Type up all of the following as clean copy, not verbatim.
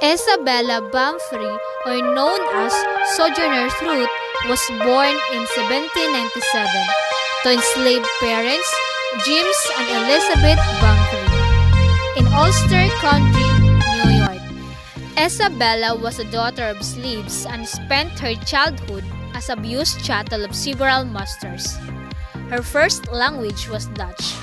Isabella Bamfrey, or known as Sojourner Truth, was born in 1797 to enslaved parents James and Elizabeth Bamfrey in Ulster County, New York. Isabella was a daughter of slaves and spent her childhood as abused chattel of several masters. Her first language was Dutch.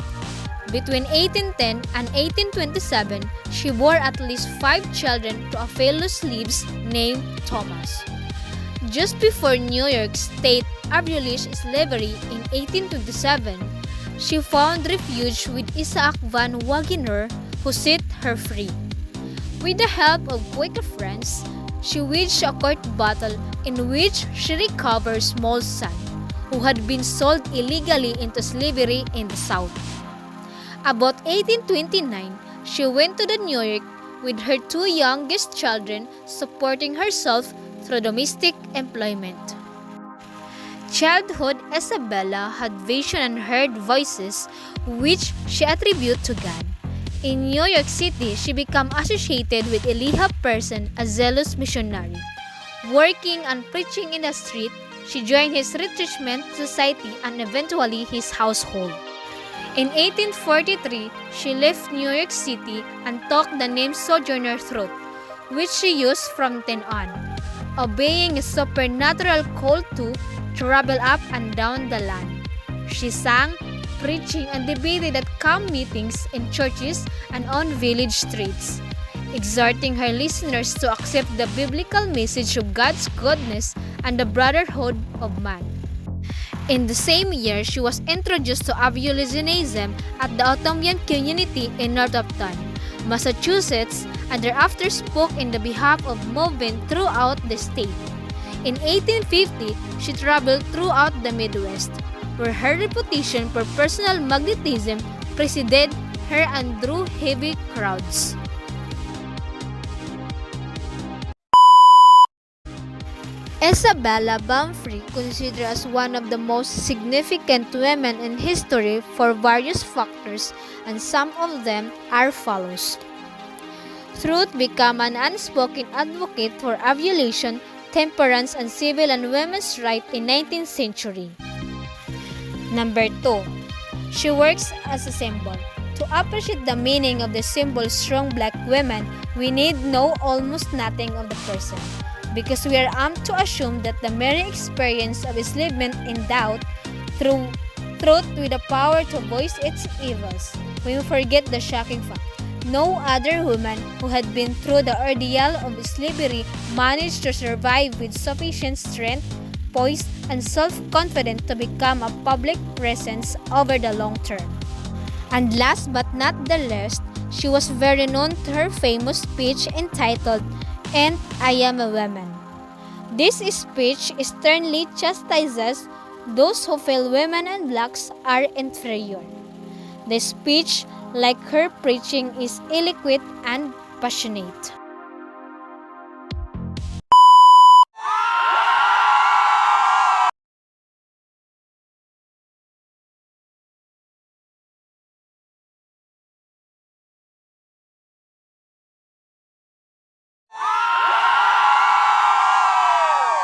Between 1810 and 1827, she bore at least 5 children to a fellow slave named Thomas. Just before New York State abolished slavery in 1827, she found refuge with Isaac van Wagener, who set her free. With the help of Quaker friends, she waged a court battle in which she recovered a small son, who had been sold illegally into slavery in the South. About 1829, she went to New York with her 2 youngest children, supporting herself through domestic employment. Childhood Isabella had vision and heard voices which she attributed to God. In New York City, she became associated with Eliha Person, a zealous missionary. Working and preaching in the street, she joined his retrenchment society and eventually his household. In 1843, she left New York City and took the name Sojourner Truth, which she used from then on, obeying a supernatural call to travel up and down the land. She sang, preaching, and debated at camp meetings in churches and on village streets, exhorting her listeners to accept the biblical message of God's goodness and the brotherhood of man. In the same year, she was introduced to abolitionism at the Ottoman community in Northampton, Massachusetts, and thereafter spoke in the behalf of movement throughout the state. In 1850, she traveled throughout the Midwest, where her reputation for personal magnetism preceded her and drew heavy crowds. Isabella Bamfrey, considered as one of the most significant women in history for various factors, and some of them are follows. Truth became an unspoken advocate for abolition, temperance, and civil and women's rights in 19th century. Number 2. She works as a symbol. To appreciate the meaning of the symbol strong black women, we need know almost nothing of the person, because we are apt to assume that the mere experience of enslavement endowed truth with the power to voice its evils. We forget the shocking fact. No other woman who had been through the ordeal of slavery managed to survive with sufficient strength, poise, and self-confidence to become a public presence over the long term. And last but not the least, she was very known to her famous speech entitled "And I Am a Woman." This speech sternly chastises those who feel women and blacks are inferior. The speech, like her preaching, is eloquent and passionate.